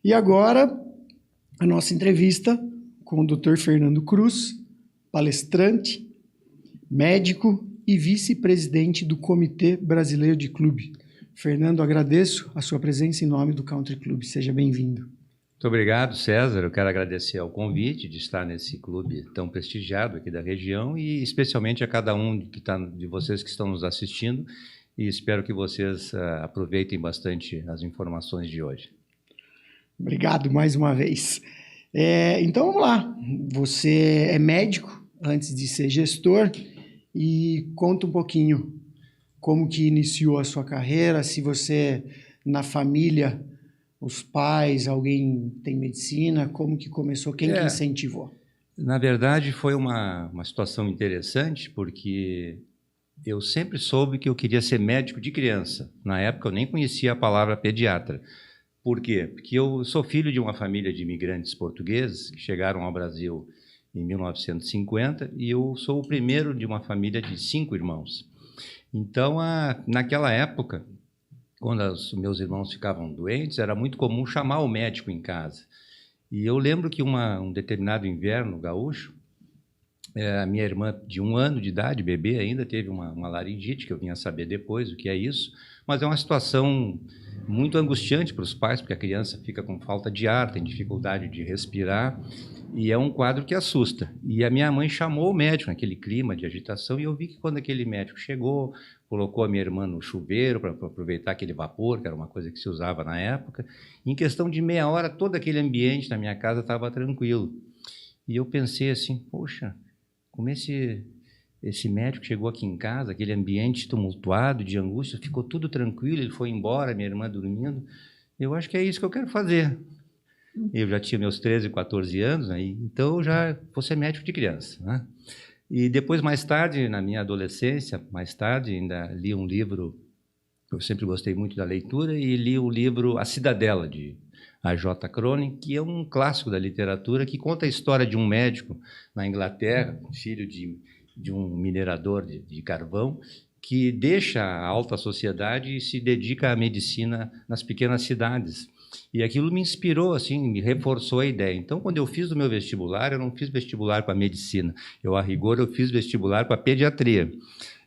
E agora, a nossa entrevista com o Dr. Fernando Cruz, palestrante, médico e vice-presidente do Comitê Brasileiro de Clube. Fernando, agradeço a sua presença em nome do Country Club. Seja bem-vindo. Muito obrigado, César. Eu quero agradecer ao convite de estar nesse clube tão prestigiado aqui da região e especialmente a cada um de vocês que estão nos assistindo, e espero que vocês aproveitem bastante as informações de hoje. Obrigado mais uma vez. Então vamos lá. Você é médico antes de ser gestor e conta um pouquinho como que iniciou a sua carreira, se você na família, os pais, alguém tem medicina, como que começou, quem que incentivou? Na verdade foi uma situação interessante, porque eu sempre soube que eu queria ser médico de criança. Na época eu nem conhecia a palavra pediatra. Por quê? Porque eu sou filho de uma família de imigrantes portugueses que chegaram ao Brasil em 1950 e eu sou o primeiro de uma família de 5 irmãos. Então, naquela época, quando os meus irmãos ficavam doentes, era muito comum chamar o médico em casa. E eu lembro que um determinado inverno gaúcho, a minha irmã de 1 ano de idade, bebê ainda, teve uma laringite, que eu vim a saber depois o que é isso, mas é uma situação muito angustiante para os pais, porque a criança fica com falta de ar, tem dificuldade de respirar, e é um quadro que assusta. E a minha mãe chamou o médico naquele clima de agitação, e eu vi que quando aquele médico chegou, colocou a minha irmã no chuveiro para aproveitar aquele vapor, que era uma coisa que se usava na época, em questão de meia hora, todo aquele ambiente na minha casa estava tranquilo. E eu pensei assim, poxa, como esse médico chegou aqui em casa, aquele ambiente tumultuado, de angústia, ficou tudo tranquilo, ele foi embora, minha irmã dormindo, eu acho que é isso que eu quero fazer. Eu já tinha meus 13, 14 anos, né? Então eu já vou ser médico de criança, né? E depois, mais tarde, na minha adolescência, ainda li um livro, eu sempre gostei muito da leitura, e li o livro A Cidadela, de A.J. Cronin, que é um clássico da literatura, que conta a história de um médico na Inglaterra, filho de um minerador de carvão, que deixa a alta sociedade e se dedica à medicina nas pequenas cidades. E aquilo me inspirou, assim, me reforçou a ideia. Então, quando eu fiz o meu vestibular, eu não fiz vestibular para medicina. A rigor, eu fiz vestibular para pediatria.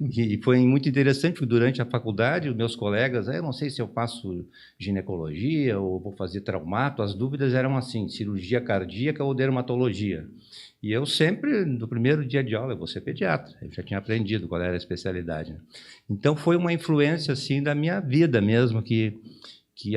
E foi muito interessante, porque durante a faculdade, os meus colegas, eu não sei se eu faço ginecologia ou vou fazer traumato, as dúvidas eram assim, cirurgia cardíaca ou dermatologia. E eu sempre, no primeiro dia de aula, eu vou ser pediatra. Eu já tinha aprendido qual era a especialidade, né? Então, foi uma influência, assim, da minha vida mesmo, que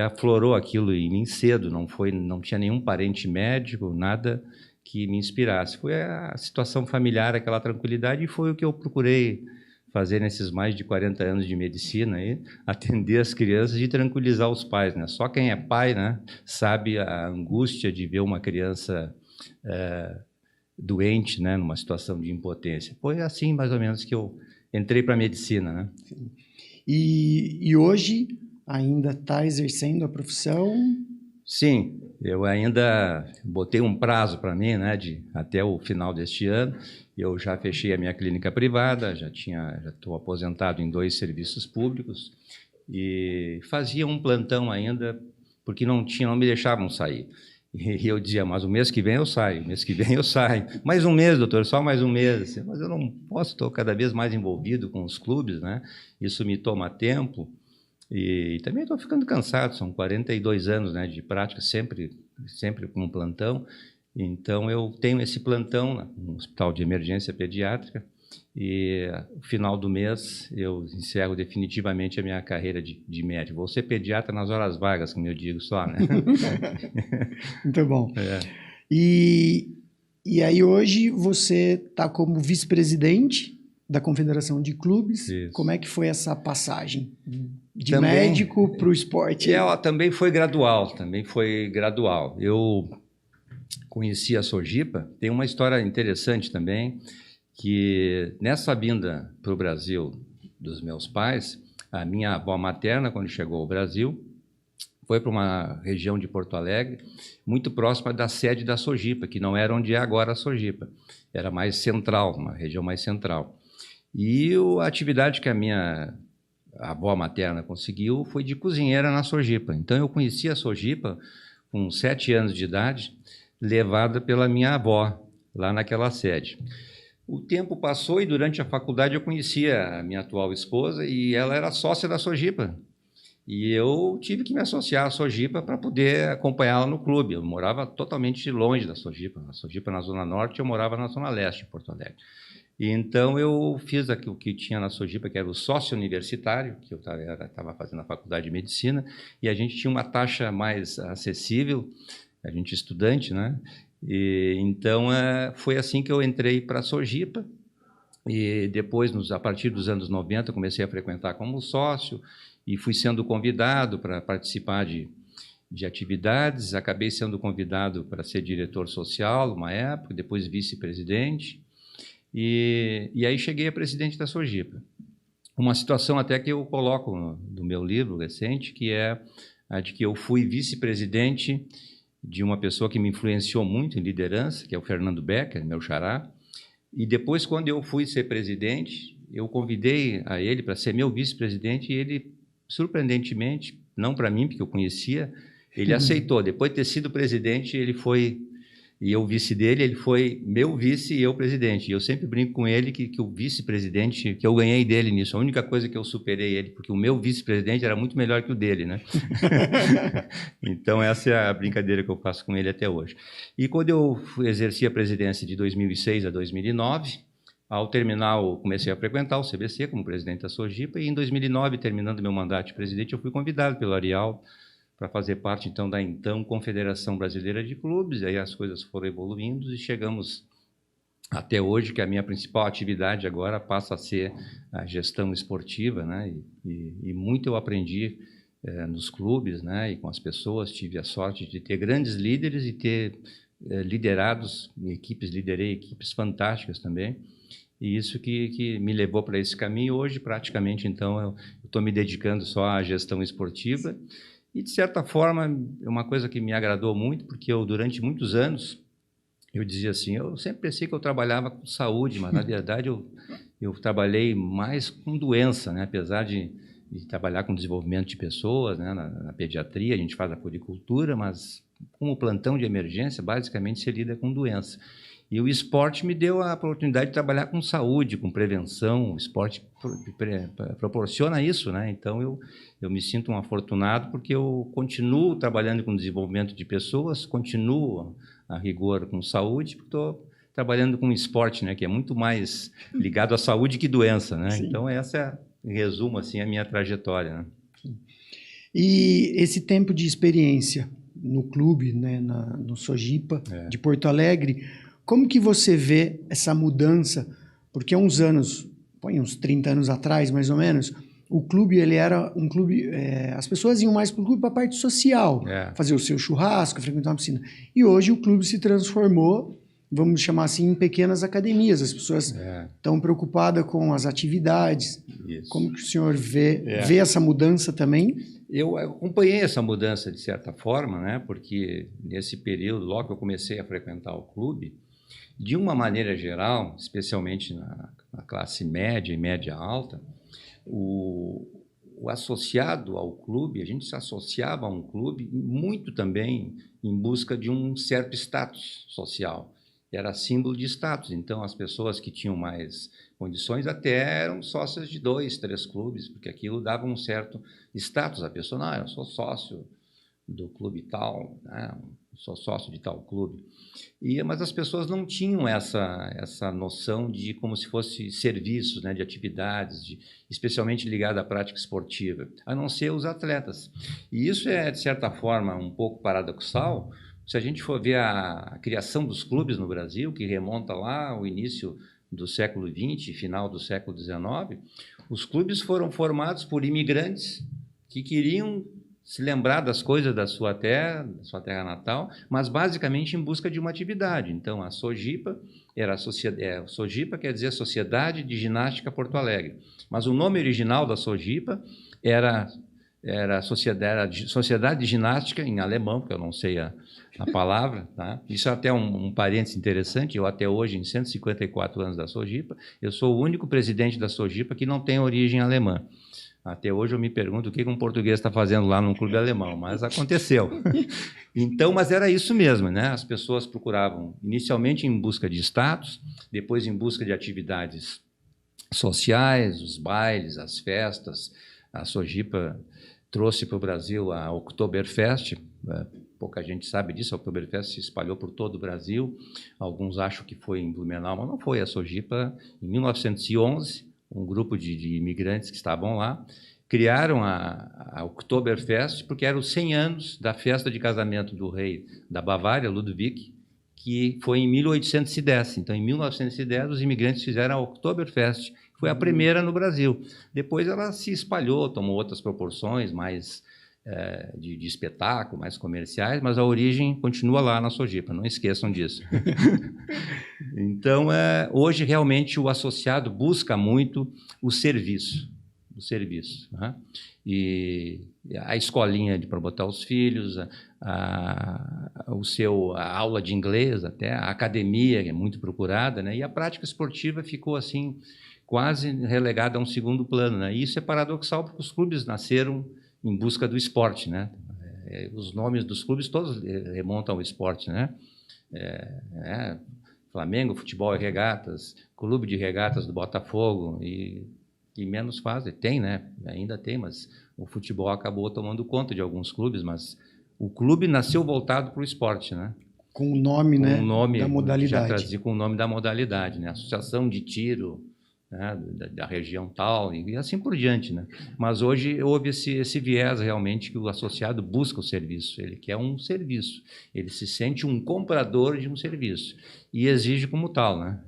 aflorou aquilo em mim cedo, não tinha nenhum parente médico, nada que me inspirasse. Foi a situação familiar, aquela tranquilidade, e foi o que eu procurei fazer nesses mais de 40 anos de medicina, aí, atender as crianças e tranquilizar os pais, né? Só quem é pai, né, sabe a angústia de ver uma criança doente, né, numa situação de impotência. Foi assim, mais ou menos, que eu entrei para a medicina, né? Sim. E hoje ainda está exercendo a profissão? Sim, eu ainda botei um prazo para mim, né, até o final deste ano. Eu já fechei a minha clínica privada, já estou aposentado em 2 serviços públicos e fazia um plantão ainda, porque não me deixavam sair. E eu dizia, mas o mês que vem eu saio, mês que vem eu saio. Mais um mês, doutor, só mais um mês. Mas eu não posso, estou cada vez mais envolvido com os clubes, né? Isso me toma tempo. E também estou ficando cansado, são 42 anos, né, de prática, sempre com um plantão. Então, eu tenho esse plantão no Hospital de Emergência Pediátrica e, no final do mês, eu encerro definitivamente a minha carreira de médico. Vou ser pediatra nas horas vagas, como eu digo só, né? Muito bom. E aí, hoje, você está como vice-presidente da Confederação de Clubes. Isso. Como é que foi essa passagem de também, médico para o esporte? Também foi gradual. Eu conheci a Sojipa, tem uma história interessante também, que nessa vinda para o Brasil dos meus pais, a minha avó materna, quando chegou ao Brasil, foi para uma região de Porto Alegre, muito próxima da sede da Sojipa, que não era onde é agora a Sojipa, era mais central, uma região mais central. E a atividade que a minha avó materna conseguiu foi de cozinheira na Sojipa. Então, eu conheci a Sojipa com 7 anos de idade, levada pela minha avó, lá naquela sede. O tempo passou e durante a faculdade eu conhecia a minha atual esposa e ela era sócia da Sojipa. E eu tive que me associar à Sojipa para poder acompanhá-la no clube. Eu morava totalmente longe da Sojipa. A Sojipa na Zona Norte, eu morava na Zona Leste, em Porto Alegre. E então eu fiz o que tinha na Sojipa, que era o sócio universitário, que eu estava fazendo a faculdade de medicina, e a gente tinha uma taxa mais acessível, a gente estudante, né? E, então foi assim que eu entrei para a Sojipa, e depois, a partir dos anos 90, comecei a frequentar como sócio, e fui sendo convidado para participar de atividades, acabei sendo convidado para ser diretor social, uma época, depois vice-presidente, e aí cheguei a presidente da Sojipa. Uma situação até que eu coloco no meu livro recente, que é a de que eu fui vice-presidente de uma pessoa que me influenciou muito em liderança, que é o Fernando Becker, meu xará, e depois, quando eu fui ser presidente, eu convidei a ele para ser meu vice-presidente, e ele, surpreendentemente, não para mim, porque eu conhecia, ele aceitou. Depois de ter sido presidente, ele foi, e eu vice dele, ele foi meu vice e eu presidente. E eu sempre brinco com ele que o vice-presidente, que eu ganhei dele nisso, a única coisa que eu superei ele, porque o meu vice-presidente era muito melhor que o dele, né? Então, essa é a brincadeira que eu faço com ele até hoje. E quando eu exerci a presidência de 2006 a 2009, ao terminar, eu comecei a frequentar o CBC como presidente da Sojipa, e em 2009, terminando meu mandato de presidente, eu fui convidado pelo Arial para fazer parte, então, da Confederação Brasileira de Clubes. Aí as coisas foram evoluindo e chegamos até hoje, que a minha principal atividade agora passa a ser a gestão esportiva, né? E muito eu aprendi nos clubes, né? E com as pessoas. Tive a sorte de ter grandes líderes e ter liderei equipes fantásticas também. E isso que me levou para esse caminho. Hoje, praticamente, então, eu estou me dedicando só à gestão esportiva. E, de certa forma, é uma coisa que me agradou muito, porque eu, durante muitos anos, eu dizia assim, eu sempre pensei que eu trabalhava com saúde, mas, na verdade, eu trabalhei mais com doença, né? Apesar de trabalhar com desenvolvimento de pessoas, né? Na pediatria, a gente faz a puericultura, mas como plantão de emergência, basicamente, se lida com doença. E o esporte me deu a oportunidade de trabalhar com saúde, com prevenção. O esporte proporciona isso, né? Então, eu me sinto um afortunado porque eu continuo trabalhando com desenvolvimento de pessoas, continuo a rigor com saúde, porque estou trabalhando com esporte, né? Que é muito mais ligado à saúde que doença, né? Sim. Então, essa é, em resumo, assim, a minha trajetória, né? E esse tempo de experiência no clube, né, no Sojipa, de Porto Alegre, como que você vê essa mudança? Porque há uns anos, uns 30 anos atrás, mais ou menos, o clube ele era um clube... as pessoas iam mais para o clube para a parte social, fazer o seu churrasco, frequentar uma piscina. E hoje o clube se transformou, vamos chamar assim, em pequenas academias. As pessoas estão preocupadas com as atividades. Isso. Como que o senhor vê essa mudança também? Eu acompanhei essa mudança de certa forma, né? Porque nesse período, logo que eu comecei a frequentar o clube, de uma maneira geral, especialmente na classe média e média alta, o associado ao clube, a gente se associava a um clube muito também em busca de um certo status social. Era símbolo de status. Então, as pessoas que tinham mais condições até eram sócias de 2, 3 clubes, porque aquilo dava um certo status. A pessoa, não, eu sou sócio do clube tal, né? Sou sócio de tal clube. Mas as pessoas não tinham essa noção de como se fosse serviços, né, de atividades, especialmente ligada à prática esportiva, a não ser os atletas. E isso é, de certa forma, um pouco paradoxal. Se a gente for ver a criação dos clubes no Brasil, que remonta lá ao início do século XX, final do século XIX, os clubes foram formados por imigrantes que queriam se lembrar das coisas da sua terra natal, mas basicamente em busca de uma atividade. Então, a Sojipa Sojipa quer dizer Sociedade de Ginástica Porto Alegre, mas o nome original da Sojipa era Sociedade de Ginástica em alemão, porque eu não sei a palavra, tá? Isso é até um parênteses interessante. Eu até hoje, em 154 anos da Sojipa, eu sou o único presidente da Sojipa que não tem origem alemã. Até hoje eu me pergunto o que um português está fazendo lá num clube alemão, mas aconteceu. Então, mas era isso mesmo, né? As pessoas procuravam inicialmente em busca de status, depois em busca de atividades sociais, os bailes, as festas. A Sojipa trouxe para o Brasil a Oktoberfest. Pouca gente sabe disso, a Oktoberfest se espalhou por todo o Brasil. Alguns acham que foi em Blumenau, mas não foi. A Sojipa, em 1911, um grupo de imigrantes que estavam lá, criaram a Oktoberfest porque eram os 100 anos da festa de casamento do rei da Bavária, Ludwig, que foi em 1810. Então, em 1910, os imigrantes fizeram a Oktoberfest, que foi a primeira no Brasil. Depois ela se espalhou, tomou outras proporções, mais de espetáculo, mais comerciais, mas a origem continua lá na Sojipa, não esqueçam disso. Então, hoje, realmente, o associado busca muito o serviço. Né? E a escolinha para botar os filhos, a aula de inglês, até a academia, que é muito procurada, né? E a prática esportiva ficou assim, quase relegada a um segundo plano, né? E isso é paradoxal, porque os clubes nasceram em busca do esporte, né? Os nomes dos clubes todos remontam ao esporte, né? Flamengo, Futebol e Regatas, Clube de Regatas do Botafogo, e menos fazem, tem, né? Ainda tem, mas o futebol acabou tomando conta de alguns clubes, mas o clube nasceu voltado para o esporte, né? Com o nome, né? O nome da modalidade. Já trazia com o nome da modalidade, né? Associação de Tiro, né? da região tal, e assim por diante, né? Mas hoje houve esse viés realmente que o associado busca o serviço, ele quer um serviço, ele se sente um comprador de um serviço e exige como tal, né?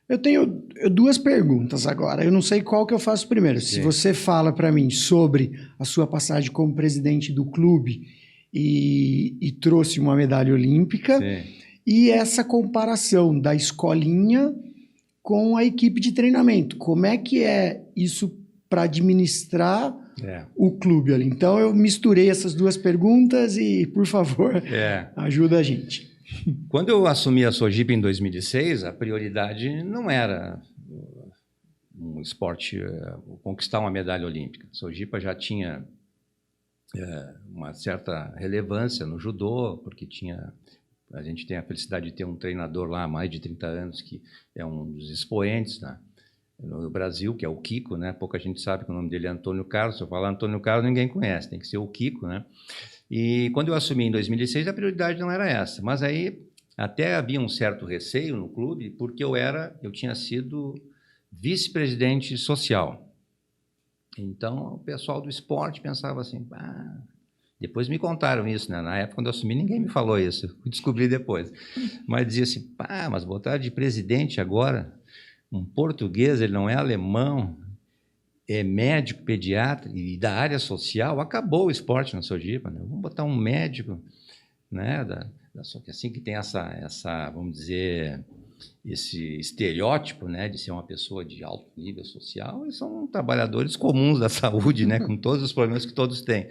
Eu tenho duas perguntas agora. Eu não sei qual que eu faço primeiro. Sim. Se você fala para mim sobre a sua passagem como presidente do clube e trouxe uma medalha olímpica, sim, e essa comparação da escolinha com a equipe de treinamento. Como é que é isso para administrar o clube ali? Então, eu misturei essas duas perguntas e, por favor, ajuda a gente. Quando eu assumi a Sojipa em 2006, a prioridade não era um esporte, conquistar uma medalha olímpica. A Sojipa já tinha uma certa relevância no judô, porque a gente tem a felicidade de ter um treinador lá há mais de 30 anos, que é um dos expoentes no Brasil, que é o Kiko, né? Pouca gente sabe que o nome dele é Antônio Carlos. Se eu falar Antônio Carlos, ninguém conhece, tem que ser o Kiko, né? E quando eu assumi em 2006, a prioridade não era essa, mas aí até havia um certo receio no clube, porque eu tinha sido vice-presidente social. Então, o pessoal do esporte pensava assim, depois me contaram isso, né? Na época, quando eu assumi, ninguém me falou isso, eu descobri depois. Mas dizia assim, mas botar de presidente agora, um português, ele não é alemão, é médico, pediatra e da área social, acabou o esporte na Sojipa, né? Vamos botar um médico, né? Assim que tem essa, vamos dizer, esse estereótipo, né, de ser uma pessoa de alto nível social, e são trabalhadores comuns da saúde, né, com todos os problemas que todos têm.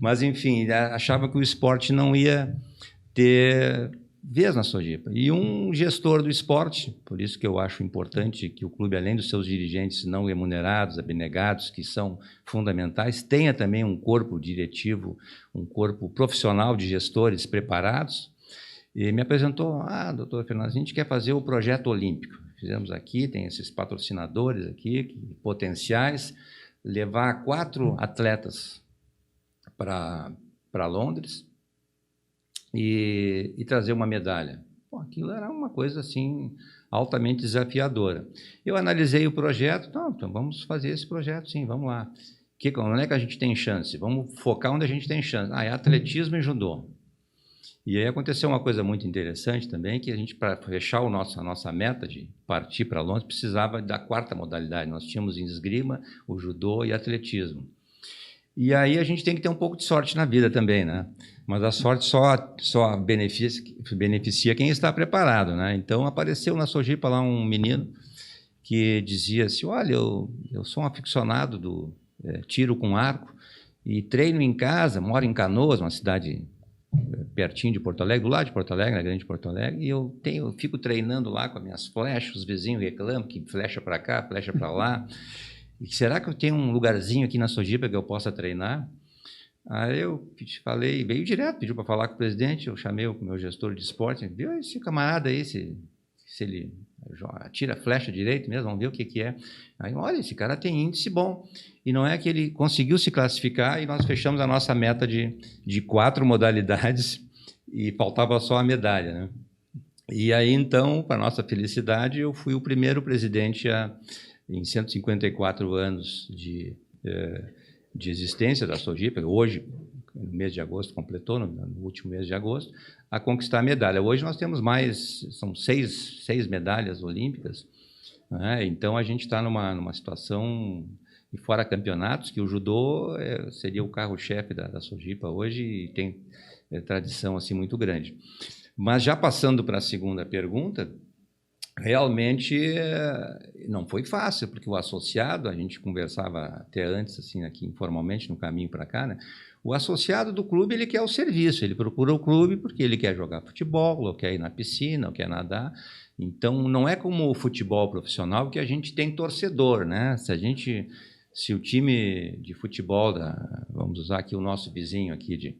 Mas, enfim, achava que o esporte não ia ter vez na Sojipa. E um gestor do esporte, por isso que eu acho importante que o clube, além dos seus dirigentes não remunerados, abnegados, que são fundamentais, tenha também um corpo diretivo, um corpo profissional de gestores preparados. E me apresentou, doutor Fernando, a gente quer fazer o projeto olímpico. Fizemos aqui, tem esses patrocinadores aqui, potenciais, levar 4 atletas para Londres e trazer uma medalha. Aquilo era uma coisa assim altamente desafiadora. Eu analisei o projeto, então vamos fazer esse projeto sim, vamos lá. Onde é que a gente tem chance? Vamos focar onde a gente tem chance. É atletismo e judô. E aí aconteceu uma coisa muito interessante também, que a gente, para fechar a nossa meta de partir para Londres, precisava da 4ª modalidade. Nós tínhamos em esgrima, o judô e atletismo. E aí a gente tem que ter um pouco de sorte na vida também, né? Mas a sorte só beneficia quem está preparado, né? Então apareceu na Sojipa lá um menino que dizia assim, olha, eu sou um aficionado do tiro com arco e treino em casa, moro em Canoas, uma cidade pertinho de Porto Alegre, do lado de Porto Alegre, na grande Porto Alegre, e eu fico treinando lá com as minhas flechas, os vizinhos reclamam que flecha para cá, flecha para lá, E será que eu tenho um lugarzinho aqui na Sojipa que eu possa treinar? Aí eu falei, veio direto, pediu para falar com o presidente, eu chamei o meu gestor de esporte, viu esse camarada aí, se ele atira flecha direito mesmo, vamos ver o que é. Aí, olha, esse cara tem índice bom. E não é que ele conseguiu se classificar e nós fechamos a nossa meta de 4 modalidades e faltava só a medalha, né? E aí, então, para nossa felicidade, eu fui o primeiro presidente em 154 anos de existência da Sojipa, hoje, no mês de agosto, completou, no último mês de agosto, a conquistar a medalha. Hoje nós temos são seis medalhas olímpicas, né? Então a gente está numa situação, e fora campeonatos, que o judô seria o carro-chefe da Sojipa hoje e tem tradição assim, muito grande. Mas já passando para a segunda pergunta, realmente não foi fácil, porque o associado, a gente conversava até antes, assim, aqui informalmente, no caminho para cá, né? O associado do clube, ele quer o serviço, ele procura o clube porque ele quer jogar futebol, ou quer ir na piscina, ou quer nadar. Então, não é como o futebol profissional que a gente tem torcedor, né? Se o time de futebol, vamos usar aqui o nosso vizinho aqui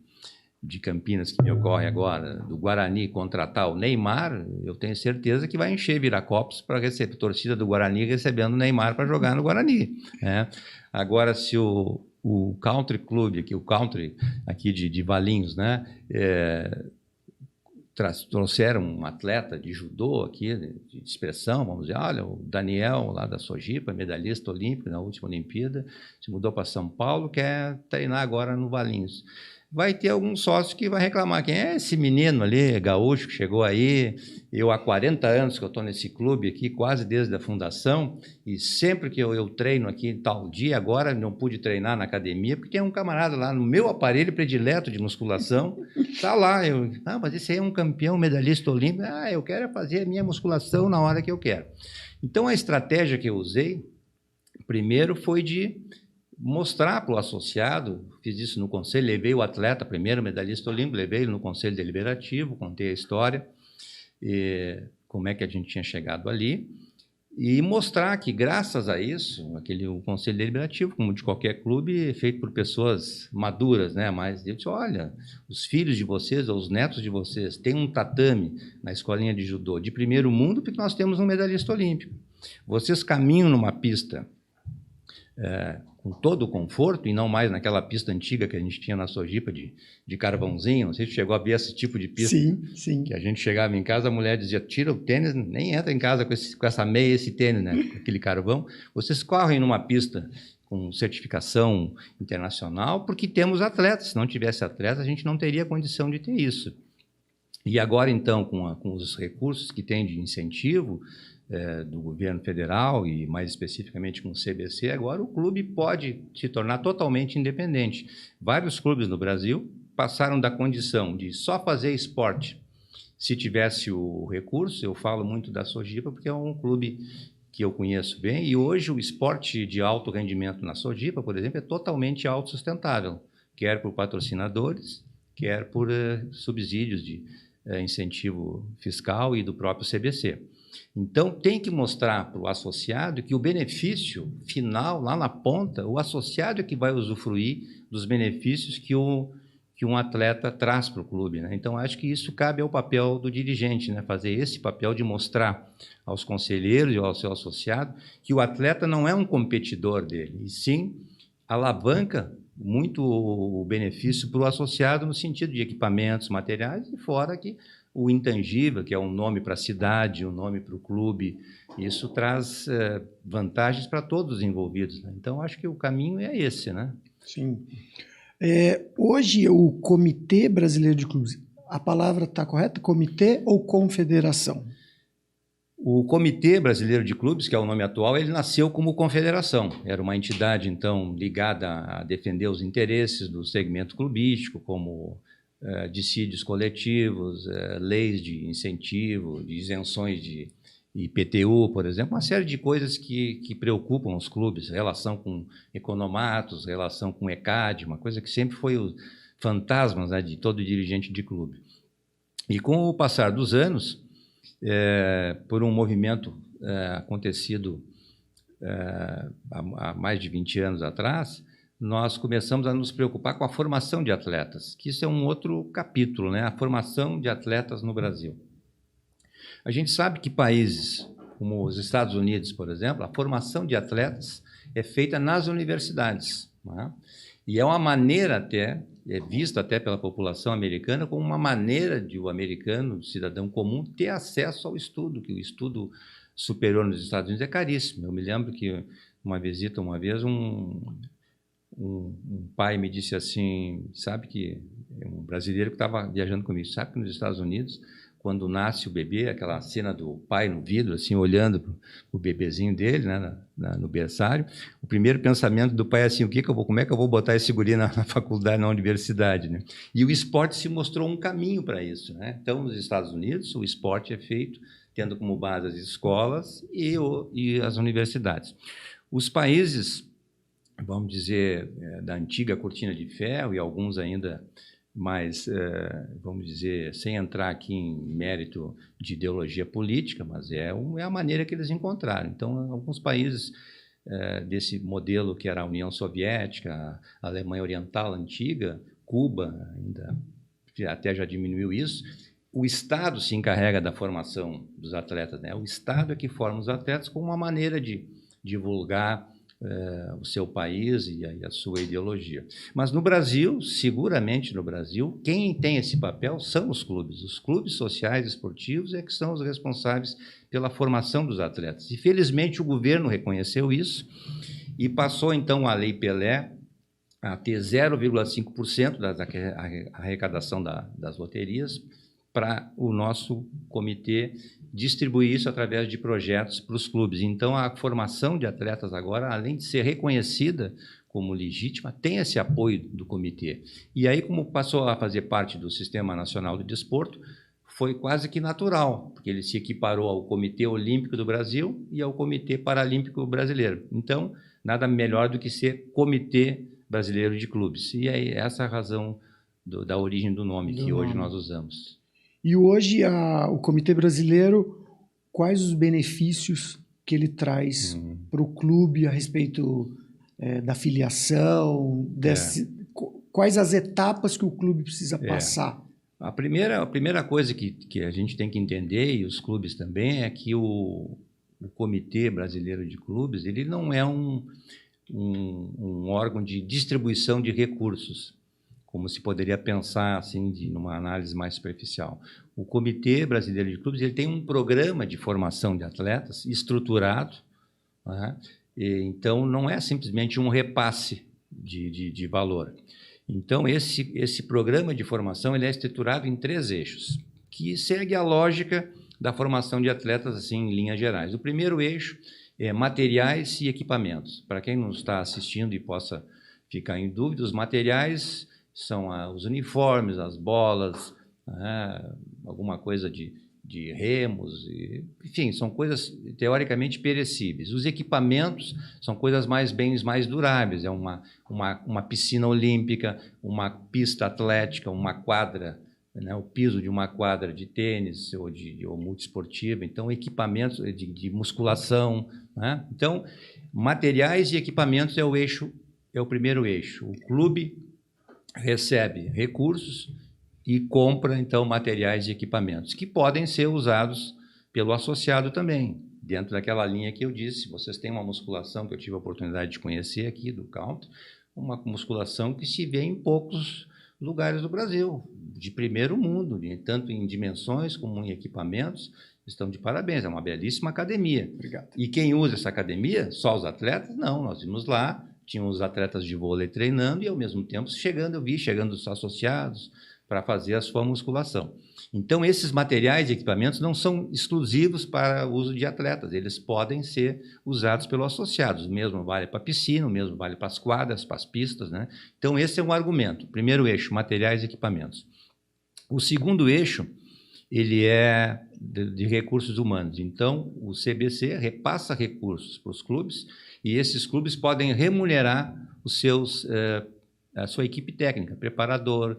de Campinas, que me ocorre agora, do Guarani contratar o Neymar, eu tenho certeza que vai encher Viracopos para receber a torcida do Guarani recebendo o Neymar para jogar no Guarani, né? Agora, se o Country Club, o Country aqui de Valinhos, né, trouxeram um atleta de judô aqui, de expressão, vamos dizer, olha, o Daniel lá da Sojipa, medalhista olímpico na última Olimpíada, se mudou para São Paulo, quer treinar agora no Valinhos. Vai ter algum sócio que vai reclamar. Quem é esse menino ali, gaúcho, que chegou aí? Eu, há 40 anos que eu estou nesse clube aqui, quase desde a fundação, e sempre que eu treino aqui, tal dia, agora não pude treinar na academia, porque tem um camarada lá no meu aparelho predileto de musculação, está lá. Mas esse aí é um campeão medalhista olímpico. Eu quero fazer a minha musculação na hora que eu quero. Então, a estratégia que eu usei, primeiro, foi de mostrar para o associado, fiz isso no conselho, levei o atleta, primeiro medalhista olímpico, levei ele no conselho deliberativo, contei a história, como é que a gente tinha chegado ali, e mostrar que, graças a isso, o conselho deliberativo, como de qualquer clube, é feito por pessoas maduras, né? Mas eu disse, olha, os filhos de vocês, ou os netos de vocês, têm um tatame na escolinha de judô de primeiro mundo, porque nós temos um medalhista olímpico. Vocês caminham numa pista com todo o conforto, e não mais naquela pista antiga que a gente tinha na Sojipa de carvãozinho. Não sei se chegou a ver esse tipo de pista. Sim, sim. Que a gente chegava em casa, a mulher dizia, tira o tênis, nem entra em casa com essa meia e esse tênis, né? Com aquele carvão. Vocês correm numa pista com certificação internacional, porque temos atletas. Se não tivesse atletas, a gente não teria condição de ter isso. E agora, então, com os recursos que tem de incentivo, do governo federal e mais especificamente com o CBC, agora o clube pode se tornar totalmente independente. Vários clubes no Brasil passaram da condição de só fazer esporte se tivesse o recurso. Eu falo muito da Sojipa porque é um clube que eu conheço bem, e hoje o esporte de alto rendimento na Sojipa, por exemplo, é totalmente autossustentável, quer por patrocinadores, quer por subsídios de incentivo fiscal e do próprio CBC. Então, tem que mostrar para o associado que o benefício final, lá na ponta, o associado é que vai usufruir dos benefícios que um atleta traz para o clube, né? Então, acho que isso cabe ao papel do dirigente, né? Fazer esse papel de mostrar aos conselheiros e ao seu associado que o atleta não é um competidor dele, e sim alavanca muito o benefício para o associado no sentido de equipamentos, materiais, e fora que o intangível, que é um nome para a cidade, um nome para o clube, isso traz vantagens para todos os envolvidos, né? Então, acho que o caminho é esse, né? Sim. Hoje, o Comitê Brasileiro de Clubes, a palavra está correta? Comitê ou confederação? O Comitê Brasileiro de Clubes, que é o nome atual, ele nasceu como confederação. Era uma entidade, então, ligada a defender os interesses do segmento clubístico, como dissídios coletivos, leis de incentivo, de isenções de IPTU, por exemplo, uma série de coisas que preocupam os clubes, relação com economatos, relação com ECAD, uma coisa que sempre foi o fantasma, né, de todo dirigente de clube. E com o passar dos anos, por um movimento acontecido há mais de 20 anos atrás, nós começamos a nos preocupar com a formação de atletas, que isso é um outro capítulo, né? A formação de atletas no Brasil. A gente sabe que países como os Estados Unidos, por exemplo, a formação de atletas é feita nas universidades, né? E é uma maneira até, é visto até pela população americana como uma maneira de o americano, o cidadão comum, ter acesso ao estudo, que o estudo superior nos Estados Unidos é caríssimo. Eu me lembro que uma visita, uma vez, um pai me disse assim, sabe que, um brasileiro que estava viajando comigo, sabe que nos Estados Unidos, quando nasce o bebê, aquela cena do pai no vidro, assim, olhando para o bebezinho dele, né, no berçário, o primeiro pensamento do pai é assim, como é que eu vou botar esse guri na faculdade, na universidade, né? E o esporte se mostrou um caminho para isso, né? Então, nos Estados Unidos, o esporte é feito tendo como base as escolas e as universidades. Os países, vamos dizer, da antiga cortina de ferro e alguns ainda mais, vamos dizer, sem entrar aqui em mérito de ideologia política, mas é a maneira que eles encontraram. Então, alguns países desse modelo que era a União Soviética, a Alemanha Oriental antiga, Cuba, ainda até já diminuiu isso, o Estado se encarrega da formação dos atletas, né? O Estado é que forma os atletas com uma maneira de divulgar o seu país e a sua ideologia. Mas no Brasil, seguramente no Brasil, quem tem esse papel são os clubes. Os clubes sociais esportivos é que são os responsáveis pela formação dos atletas. E, felizmente, o governo reconheceu isso e passou, então, a Lei Pelé a ter 0,5% da arrecadação das loterias para o nosso comitê distribuir isso através de projetos para os clubes. Então, a formação de atletas agora, além de ser reconhecida como legítima, tem esse apoio do comitê. E aí, como passou a fazer parte do Sistema Nacional do Desporto, foi quase que natural, porque ele se equiparou ao Comitê Olímpico do Brasil e ao Comitê Paralímpico Brasileiro. Então, nada melhor do que ser Comitê Brasileiro de Clubes. E é essa a razão da origem do nome que hoje nós usamos. E hoje o Comitê Brasileiro, quais os benefícios que ele traz para o clube a respeito da filiação, quais as etapas que o clube precisa passar? A primeira coisa que a gente tem que entender, e os clubes também, é que o Comitê Brasileiro de Clubes ele não é um órgão de distribuição de recursos, como se poderia pensar assim, numa análise mais superficial. O Comitê Brasileiro de Clubes ele tem um programa de formação de atletas estruturado, né? Então não é simplesmente um repasse de valor. Então esse programa de formação ele é estruturado em 3 eixos, que segue a lógica da formação de atletas assim, em linhas gerais. O primeiro eixo é materiais e equipamentos. Para quem não está assistindo e possa ficar em dúvida, os materiais são os uniformes, as bolas, alguma coisa de remos, enfim, são coisas teoricamente perecíveis. Os equipamentos são bens mais duráveis, é uma piscina olímpica, uma pista atlética, uma quadra, né, o piso de uma quadra de tênis ou multiesportiva, então equipamentos de musculação, né? Então, materiais e equipamentos é o primeiro eixo. O clube recebe recursos e compra, então, materiais e equipamentos, que podem ser usados pelo associado também, dentro daquela linha que eu disse. Vocês têm uma musculação que eu tive a oportunidade de conhecer aqui, do Count, uma musculação que se vê em poucos lugares do Brasil, de primeiro mundo, tanto em dimensões como em equipamentos, estão de parabéns, é uma belíssima academia. Obrigado. E quem usa essa academia? Só os atletas? Não, nós vimos lá, tinham os atletas de vôlei treinando e, ao mesmo tempo, chegando os associados para fazer a sua musculação. Então, esses materiais e equipamentos não são exclusivos para o uso de atletas, eles podem ser usados pelos associados. O mesmo vale para a piscina, o mesmo vale para as quadras, para as pistas, né? Então, esse é um argumento. Primeiro eixo, materiais e equipamentos. O segundo eixo, ele é de recursos humanos. Então, o CBC repassa recursos para os clubes e esses clubes podem remunerar a sua equipe técnica, preparador,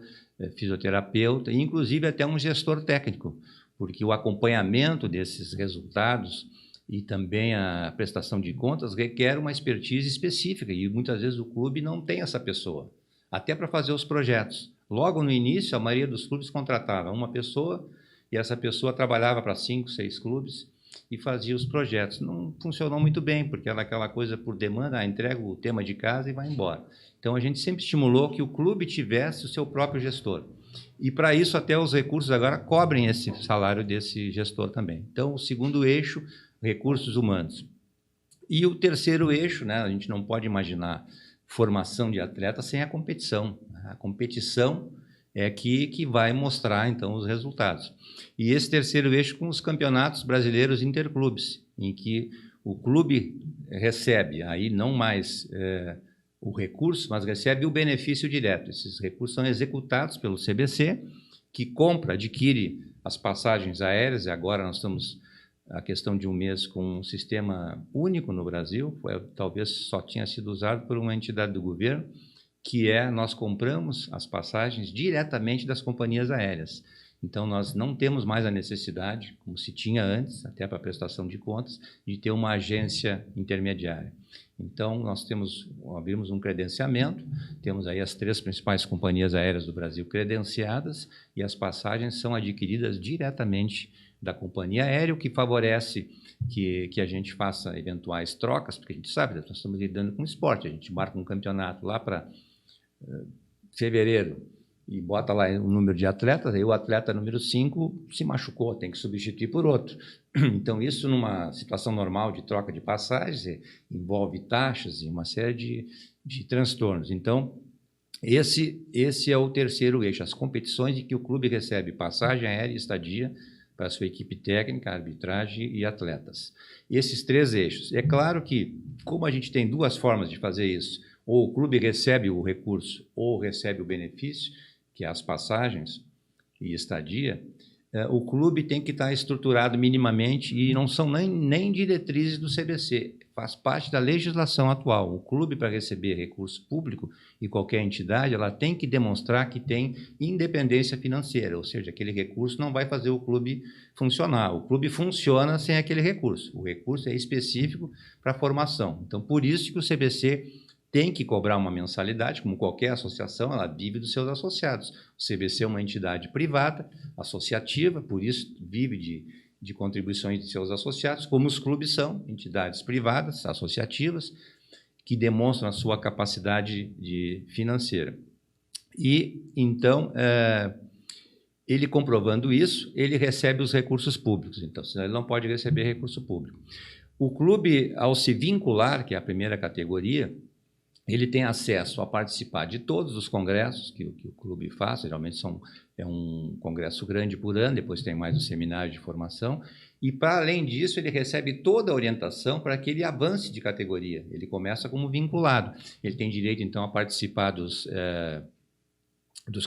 fisioterapeuta e, inclusive, até um gestor técnico, porque o acompanhamento desses resultados e também a prestação de contas requer uma expertise específica e muitas vezes o clube não tem essa pessoa, até para fazer os projetos. Logo no início, a maioria dos clubes contratava uma pessoa e essa pessoa trabalhava para 5, 6 clubes e fazia os projetos. Não funcionou muito bem, porque era aquela coisa por demanda, entrega o tema de casa e vai embora. Então, a gente sempre estimulou que o clube tivesse o seu próprio gestor. E, para isso, até os recursos agora cobrem esse salário desse gestor também. Então, o segundo eixo, recursos humanos. E o terceiro eixo, né, a gente não pode imaginar formação de atleta sem a competição. A competição é que vai mostrar, então, os resultados. E esse terceiro eixo com os campeonatos brasileiros interclubes, em que o clube recebe, aí não mais o recurso, mas recebe o benefício direto. Esses recursos são executados pelo CBC, que compra, adquire as passagens aéreas, e agora nós estamos, a questão de um mês, com um sistema único no Brasil, talvez só tinha sido usado por uma entidade do governo, que nós compramos as passagens diretamente das companhias aéreas. Então, nós não temos mais a necessidade, como se tinha antes, até para a prestação de contas, de ter uma agência intermediária. Então, nós abrimos um credenciamento, temos aí as 3 principais companhias aéreas do Brasil credenciadas e as passagens são adquiridas diretamente da companhia aérea, o que favorece que a gente faça eventuais trocas, porque a gente sabe, nós estamos lidando com esporte, a gente marca um campeonato lá para fevereiro e bota lá o número de atletas, aí o atleta número 5 se machucou, tem que substituir por outro. Então, isso numa situação normal de troca de passagens, envolve taxas e uma série de transtornos. Então, esse é o terceiro eixo, as competições em que o clube recebe passagem aérea e estadia para a sua equipe técnica, arbitragem e atletas. Esses 3 eixos. É claro que, como a gente tem 2 formas de fazer isso, ou o clube recebe o recurso ou recebe o benefício, que é as passagens e estadia, o clube tem que estar estruturado minimamente e não são nem diretrizes do CBC, faz parte da legislação atual. O clube, para receber recurso público e qualquer entidade, ela tem que demonstrar que tem independência financeira, ou seja, aquele recurso não vai fazer o clube funcionar. O clube funciona sem aquele recurso. O recurso é específico para a formação. Então, por isso que o CBC tem que cobrar uma mensalidade, como qualquer associação, ela vive dos seus associados. O CBC é uma entidade privada, associativa, por isso vive de contribuições de seus associados, como os clubes são, entidades privadas, associativas, que demonstram a sua capacidade financeira. E, então, ele comprovando isso, ele recebe os recursos públicos, então, senão ele não pode receber recurso público. O clube, ao se vincular, que é a primeira categoria, ele tem acesso a participar de todos os congressos que o clube faz, geralmente é um congresso grande por ano, depois tem mais um seminário de formação, e, para além disso, ele recebe toda a orientação para que ele avance de categoria. Ele começa como vinculado. Ele tem direito, então, a participar dos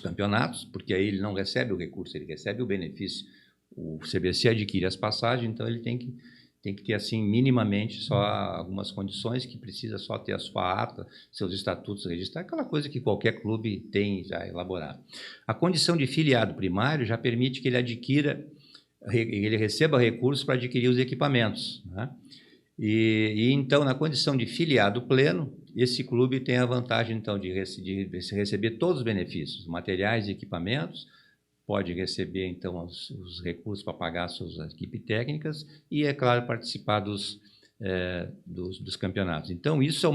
campeonatos, porque aí ele não recebe o recurso, ele recebe o benefício. O CBC adquire as passagens, então ele tem que ter, assim, minimamente só algumas condições, que precisa só ter a sua ata, seus estatutos registrados, aquela coisa que qualquer clube tem já elaborado. A condição de filiado primário já permite que ele receba recursos para adquirir os equipamentos, né? E então, na condição de filiado pleno, esse clube tem a vantagem, então, de receber todos os benefícios, materiais e equipamentos, pode receber, então, os recursos para pagar as suas equipes técnicas e, é claro, participar dos campeonatos. Então, isso é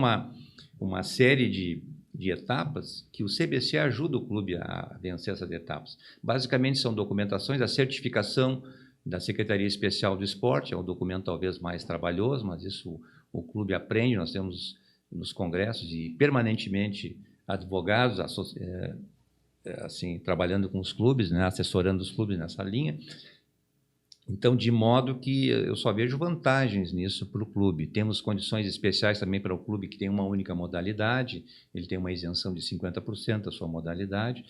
uma série de etapas que o CBC ajuda o clube a vencer essas etapas. Basicamente, são documentações, a certificação da Secretaria Especial do Esporte, é um documento talvez mais trabalhoso, mas isso o clube aprende, nós temos nos congressos e permanentemente advogados, assim, trabalhando com os clubes, né, assessorando os clubes nessa linha. Então, de modo que eu só vejo vantagens nisso para o clube. Temos condições especiais também para o clube que tem uma única modalidade, ele tem uma isenção de 50% da sua modalidade,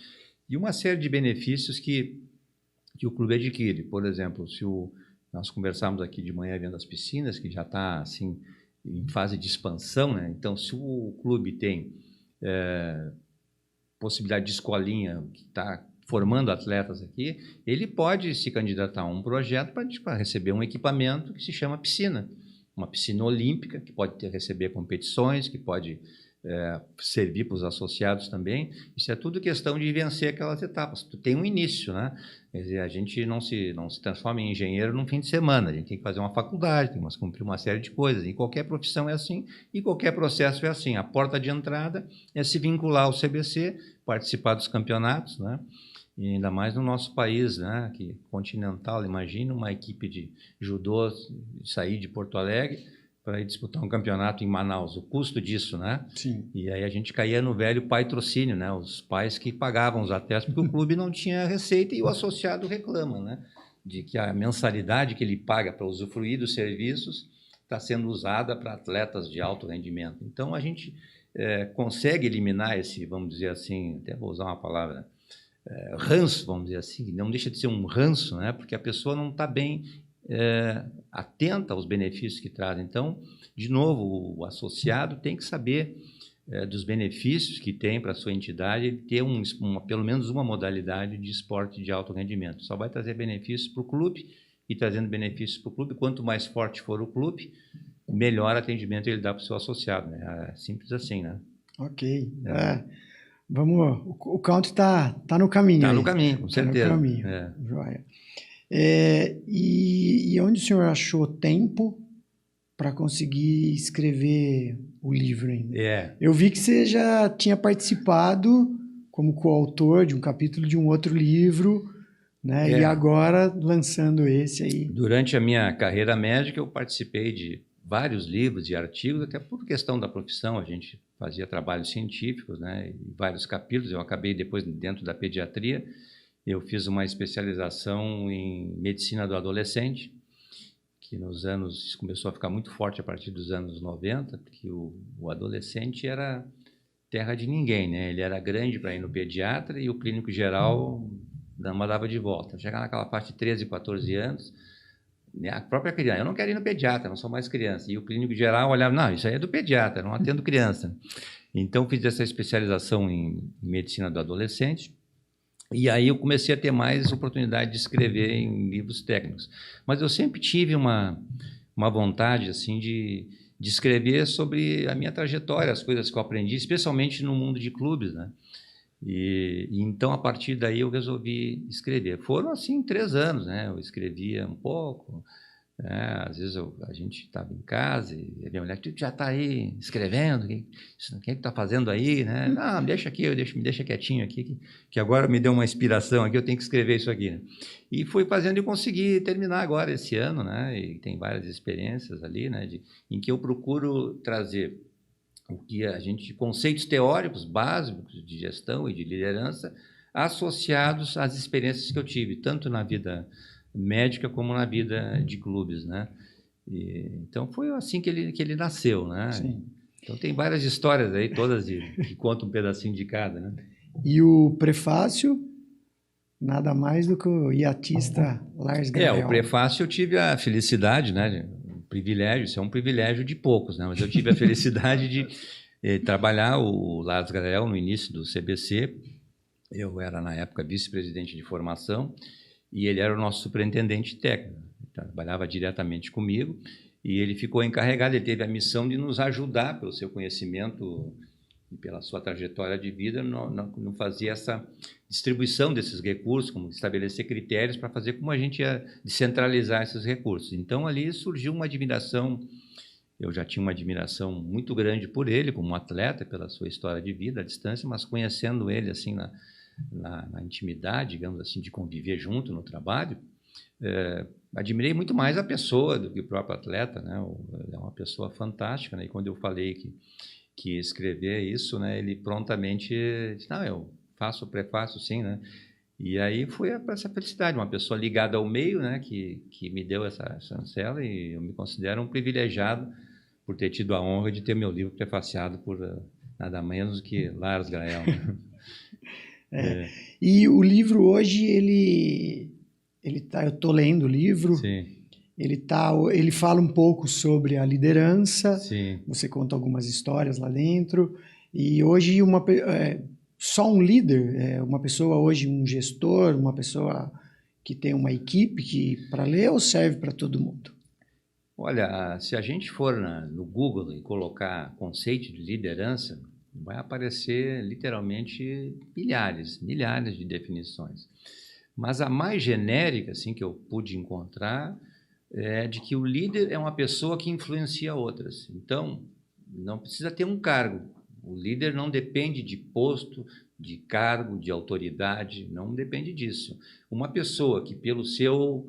e uma série de benefícios que o clube adquire. Por exemplo, nós conversamos aqui de manhã vendo as piscinas, que já está, assim, em fase de expansão, né? Então, se o clube tem possibilidade de escolinha que está formando atletas aqui, ele pode se candidatar a um projeto para receber um equipamento que se chama piscina. uma piscina olímpica, que pode receber competições, que pode servir para os associados também. Isso é tudo questão de vencer aquelas etapas. Tu tem um início, né? Quer dizer, a gente não se transforma em engenheiro num fim de semana, a gente tem que fazer uma faculdade, tem que cumprir uma série de coisas. Em qualquer profissão é assim, e qualquer processo é assim. A porta de entrada é se vincular ao CBC, participar dos campeonatos, né? E ainda mais no nosso país, né? Que continental, imagina uma equipe de judô sair de Porto Alegre para ir disputar um campeonato em Manaus, o custo disso, né? Sim. E aí a gente caía no velho patrocínio, né? Os pais que pagavam os atletas, porque o clube não tinha receita e o associado reclama, né? De que a mensalidade que ele paga para usufruir dos serviços está sendo usada para atletas de alto rendimento. Então a gente consegue eliminar esse, vamos dizer assim, até vou usar uma palavra, ranço, vamos dizer assim, não deixa de ser um ranço, né? Porque a pessoa não está bem atenta aos benefícios que traz. Então, de novo, o associado tem que saber dos benefícios que tem para a sua entidade, ter pelo menos uma modalidade de esporte de alto rendimento. Só vai trazer benefícios para o clube, e trazendo benefícios para o clube, quanto mais forte for o clube, melhor atendimento ele dá para o seu associado. Né? É simples assim, né? Ok. Vamos, o count está no caminho. Está no caminho, com certeza. Está no caminho. Joia. E onde o senhor achou tempo para conseguir escrever o livro ainda? Eu vi que você já tinha participado como coautor de um capítulo de um outro livro, né? E agora lançando esse aí. Durante a minha carreira médica, eu participei de vários livros e artigos, até por questão da profissão, a gente fazia trabalhos científicos, né? E vários capítulos. Eu acabei depois dentro da pediatria. Eu fiz uma especialização em medicina do adolescente, que nos anos começou a ficar muito forte a partir dos anos 90, porque o adolescente era terra de ninguém, né? Ele era grande para ir no pediatra e o clínico geral não mandava de volta. Chegava naquela parte de 13, 14 anos, a própria criança, eu não quero ir no pediatra, não sou mais criança. E o clínico geral olhava, não, isso aí é do pediatra, não atendo criança. Então, fiz essa especialização em medicina do adolescente. E aí eu comecei a ter mais oportunidade de escrever em livros técnicos. Mas eu sempre tive uma vontade assim, de escrever sobre a minha trajetória, as coisas que eu aprendi, especialmente no mundo de clubes, né? E então, a partir daí, eu resolvi escrever. Foram, assim, 3 anos, né? Eu escrevia um pouco, né? Às vezes a gente estava em casa e a minha mulher, tu já está aí escrevendo? Quem é que está fazendo aí, né? Não, deixa aqui, me deixa quietinho aqui, que agora me deu uma inspiração aqui, eu tenho que escrever isso aqui, né? E fui fazendo e consegui terminar agora esse ano, né? E tem várias experiências ali, né? Em que eu procuro trazer o que a gente, conceitos teóricos básicos de gestão e de liderança, associados às experiências que eu tive, tanto na vida médica como na vida de clubes, né? Então foi assim que ele nasceu, né? Sim. Então tem várias histórias aí, todas que contam um pedacinho de cada, né? E o prefácio, nada mais do que o iatista Lars Grael. O prefácio eu tive a felicidade, né? Privilégio, isso é um privilégio de poucos, né? Mas eu tive a felicidade de trabalhar o Lars Grael no início do CBC. Eu era, na época, vice-presidente de formação e ele era o nosso superintendente técnico. Ele trabalhava diretamente comigo e ele ficou encarregado, ele teve a missão de nos ajudar pelo seu conhecimento e pela sua trajetória de vida, não fazer essa distribuição desses recursos, como estabelecer critérios para fazer como a gente ia descentralizar esses recursos. Então, ali surgiu uma admiração, eu já tinha uma admiração muito grande por ele, como atleta, pela sua história de vida à distância, mas conhecendo ele assim na intimidade, digamos assim, de conviver junto no trabalho, admirei muito mais a pessoa do que o próprio atleta, né? É uma pessoa fantástica, né? E quando eu falei que escrever isso, né, ele prontamente disse, não, eu faço o prefácio sim, né? E aí foi essa felicidade, uma pessoa ligada ao meio, né, que me deu essa chancela, e eu me considero um privilegiado por ter tido a honra de ter meu livro prefaciado por nada menos que Lars Grael. Né? E o livro hoje, ele tá, eu estou lendo o livro. Sim. Ele fala um pouco sobre a liderança. Sim. Você conta algumas histórias lá dentro. E hoje só um líder, uma pessoa hoje, um gestor, uma pessoa que tem uma equipe para ler, ou serve para todo mundo? Olha, se a gente for no Google e colocar conceito de liderança, vai aparecer literalmente milhares de definições. Mas a mais genérica, assim, que eu pude encontrar, é de que o líder é uma pessoa que influencia outras. Então, não precisa ter um cargo. O líder não depende de posto, de cargo, de autoridade, não depende disso. Uma pessoa que, pelo seu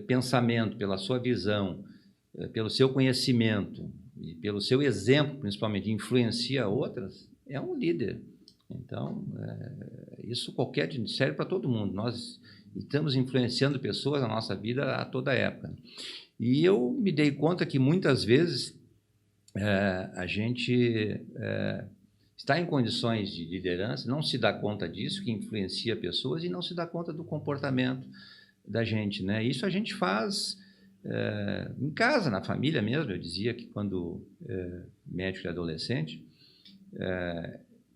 pensamento, pela sua visão, pelo seu conhecimento e pelo seu exemplo, principalmente, influencia outras, é um líder. Então, isso serve para todo mundo. Nós estamos influenciando pessoas na nossa vida a toda época. E eu me dei conta que, muitas vezes, a gente está em condições de liderança, não se dá conta disso, que influencia pessoas, e não se dá conta do comportamento da gente, né? Isso a gente faz em casa, na família mesmo. Eu dizia que, quando médico e adolescente,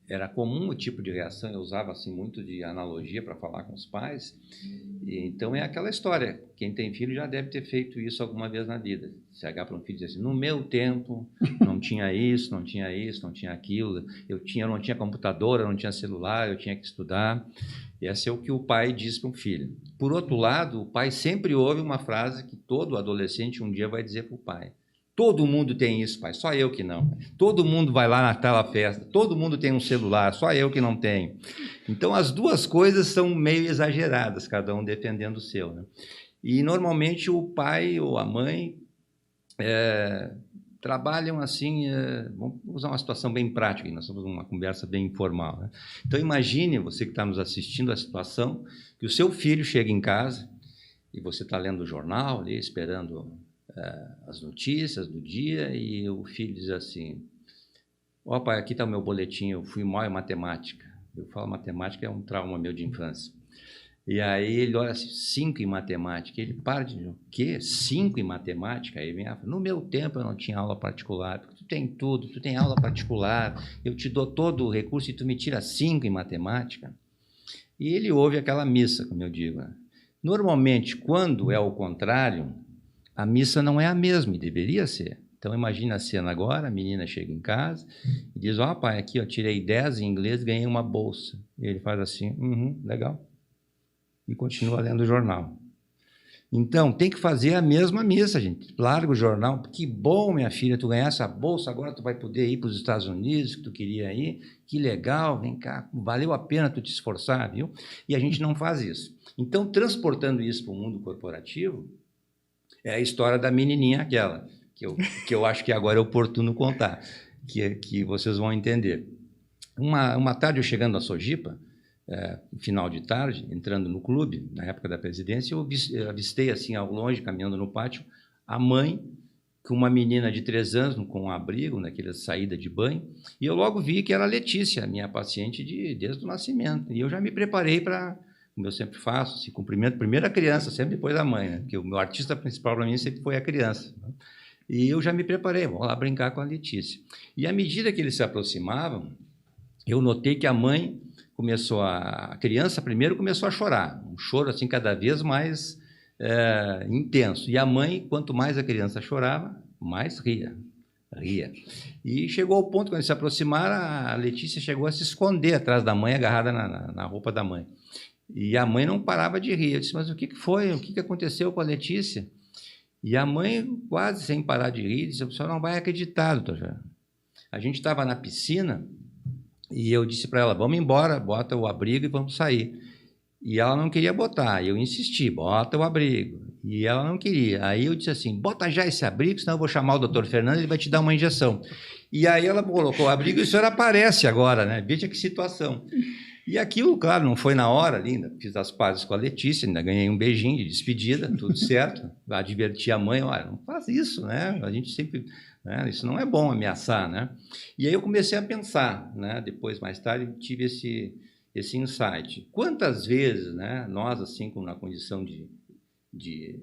era comum o tipo de reação. Eu usava assim muito de analogia para falar com os pais. E, então, é aquela história: quem tem filho já deve ter feito isso alguma vez na vida. Chegar para um filho e dizer assim: no meu tempo não tinha isso, não tinha isso, não tinha aquilo, eu não tinha computador, eu não tinha celular, eu tinha que estudar. Esse é o que o pai diz para um filho. Por outro lado, o pai sempre ouve uma frase que todo adolescente um dia vai dizer para o pai: todo mundo tem isso, pai, só eu que não. Todo mundo vai lá naquela festa, todo mundo tem um celular, só eu que não tenho. Então, as duas coisas são meio exageradas, cada um defendendo o seu, né? E, normalmente, o pai ou a mãe trabalham assim. Vamos usar uma situação bem prática, nós estamos numa conversa bem informal, né? Então, imagine, você que está nos assistindo, a situação que o seu filho chega em casa e você está lendo o jornal ali, esperando as notícias do dia, e o filho diz assim: ó, pai, aqui está o meu boletim, eu fui mal em matemática. Eu falo, matemática é um trauma meu de infância. E aí ele olha assim: 5 em matemática. Ele para de dizer: o quê? 5 em matemática? Aí vem no meu tempo eu não tinha aula particular. Porque tu tem tudo, tu tem aula particular, eu te dou todo o recurso e tu me tira 5 em matemática. E ele ouve aquela missa, como eu digo, né? Normalmente, quando é o contrário, a missa não é a mesma, e deveria ser. Então, imagina a cena agora: a menina chega em casa e diz: ó, pai, aqui eu tirei 10 em inglês, ganhei uma bolsa. E ele faz assim: legal. E continua lendo o jornal. Então, tem que fazer a mesma missa, gente. Larga o jornal. Que bom, minha filha, tu ganhasse a bolsa, agora tu vai poder ir para os Estados Unidos, que tu queria ir. Que legal, vem cá, valeu a pena tu te esforçar, viu? E a gente não faz isso. Então, transportando isso para o mundo corporativo, é a história da menininha aquela, que eu acho que agora é oportuno contar, que vocês vão entender. Uma tarde, eu chegando a Sojipa, final de tarde, entrando no clube, na época da presidência, eu avistei, assim, ao longe, caminhando no pátio, a mãe com uma menina de 3 anos, com um abrigo, naquela saída de banho, e eu logo vi que era a Letícia, minha paciente desde o nascimento. E eu já me preparei para, como eu sempre faço, se cumprimento primeiro a criança, sempre depois a mãe, né? Porque o meu artista principal para mim sempre foi a criança, né? E eu já me preparei: vamos lá brincar com a Letícia. E à medida que eles se aproximavam, eu notei que a mãe a criança primeiro começou a chorar, um choro assim cada vez mais intenso. E a mãe, quanto mais a criança chorava, mais ria. E chegou ao ponto, quando eles se aproximaram, a Letícia chegou a se esconder atrás da mãe, agarrada na roupa da mãe. E a mãe não parava de rir. Eu disse: mas o que foi? O que aconteceu com a Letícia? E a mãe, quase sem parar de rir, disse: o senhor não vai acreditar, doutor. A gente estava na piscina e eu disse para ela: vamos embora, bota o abrigo e vamos sair. E ela não queria botar. Eu insisti: bota o abrigo. E ela não queria. Aí eu disse assim: bota já esse abrigo, senão eu vou chamar o doutor Fernando e ele vai te dar uma injeção. E aí ela colocou o abrigo e o senhor aparece agora, né? Veja que situação. E aquilo, claro, não foi na hora, ainda fiz as pazes com a Letícia, ainda ganhei um beijinho de despedida, tudo certo. Adverti a mãe: olha, não faz isso, né? A gente sempre... isso não é bom, ameaçar, né? E aí eu comecei a pensar, né? Depois, mais tarde, tive esse insight. Quantas vezes, né, nós, assim, na condição de